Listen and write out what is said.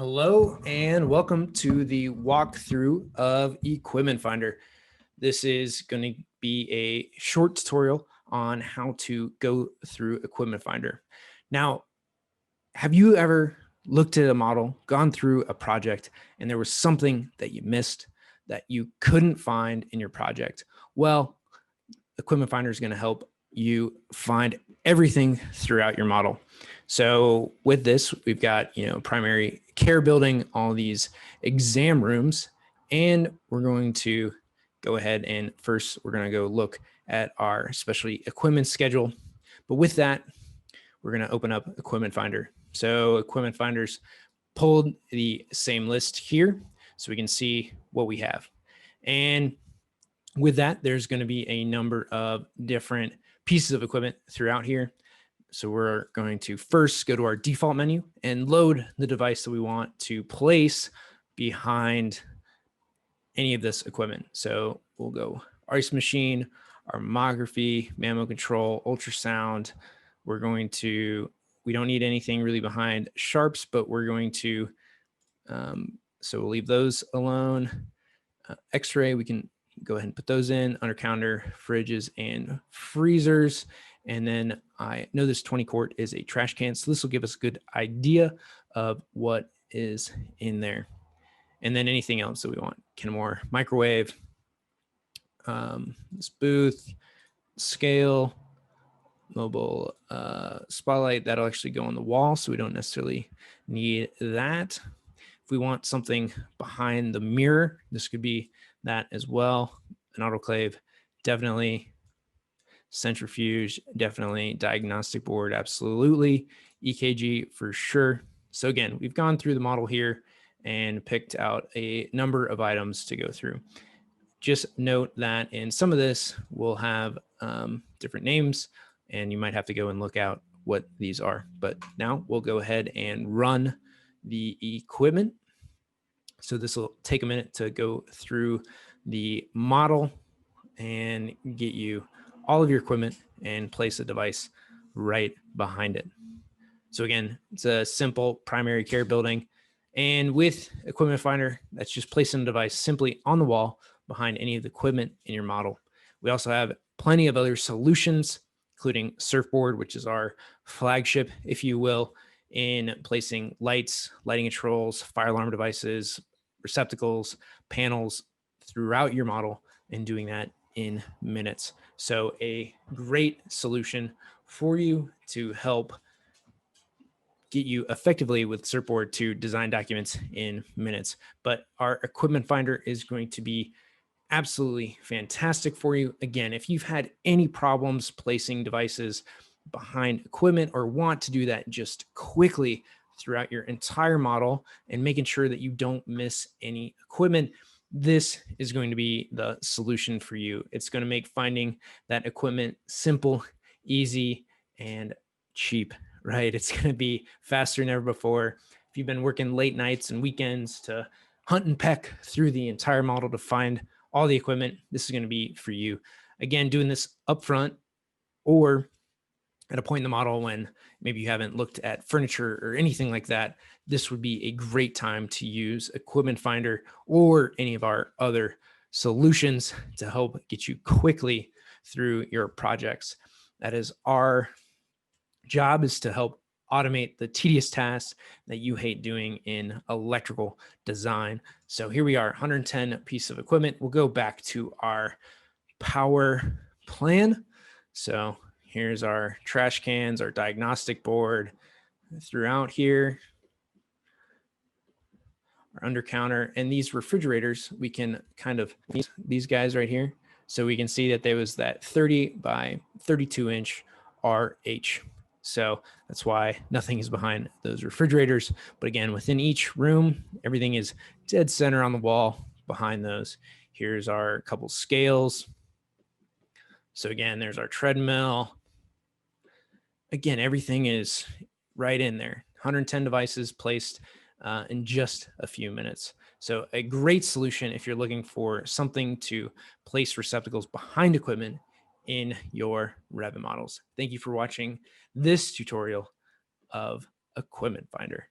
Hello and welcome to the walkthrough of Equipment Finder. This is going to be a short tutorial on how to go through Equipment Finder. Now, have you ever looked at a model, gone through a project, and there was something that you missed that you couldn't find in your project? Well, Equipment Finder is going to help you find everything throughout your model. So with this, we've got, primary care building, all these exam rooms, and we're going to go ahead and first we're going to go look at our specialty equipment schedule. But with that, we're going to open up Equipment Finder. So Equipment Finder's pulled the same list here so we can see what we have. And with that, there's going to be a number of different pieces of equipment throughout here. So we're going to first go to our default menu and load the device that we want to place behind any of this equipment. So we'll go ice machine, our mammography, mammo control, ultrasound. We don't need anything really behind sharps, but we're going to, so we'll leave those alone. X-ray, we can go ahead and put those in under counter, fridges and freezers. And then I know this 20 quart is a trash can. So this will give us a good idea of what is in there. And then anything else that we want. Kenmore microwave, this booth, scale, mobile spotlight, that'll actually go on the wall. So we don't necessarily need that. If we want something behind the mirror, this could be that as well. An autoclave, definitely. Centrifuge, definitely. Diagnostic board, absolutely. EKG for sure. So again, we've gone through the model here and picked out a number of items to go through. Just note that in some of this, we'll have different names, and you might have to go and look out what these are. But now we'll go ahead and run the equipment. So this will take a minute to go through the model and get you all of your equipment and place a device right behind it. So again, it's a simple primary care building. And with Equipment Finder, that's just placing a device simply on the wall behind any of the equipment in your model. We also have plenty of other solutions, including Surfboard, which is our flagship, if you will, in placing lights, lighting controls, fire alarm devices, receptacles, panels throughout your model, and doing that in minutes. So a great solution for you to help get you effectively with Surfboard to design documents in minutes. But our Equipment Finder is going to be absolutely fantastic for you. Again, if you've had any problems placing devices behind equipment or want to do that just quickly throughout your entire model and making sure that you don't miss any equipment, this is going to be the solution for you. It's going to make finding that equipment simple, easy, and cheap, right? It's going to be faster than ever before. If you've been working late nights and weekends to hunt and peck through the entire model to find all the equipment, this is going to be for you. Again, doing this upfront or at a point in the model when maybe you haven't looked at furniture or anything like that, this would be a great time to use Equipment Finder or any of our other solutions to help get you quickly through your projects. That is our job, is to help automate the tedious tasks that you hate doing in electrical design. So here we are, 110 pieces of equipment. We'll go back to our power plan. So here's our trash cans, our diagnostic board throughout here, our under counter, and these refrigerators, we can kind of, these guys right here. So we can see that there was that 30 by 32 inch RH. So that's why nothing is behind those refrigerators. But again, within each room, everything is dead center on the wall behind those. Here's our couple scales. So again, there's our treadmill. Again, everything is right in there. 110 devices placed in just a few minutes. So a great solution if you're looking for something to place receptacles behind equipment in your Revit models. Thank you for watching this tutorial of Equipment Finder.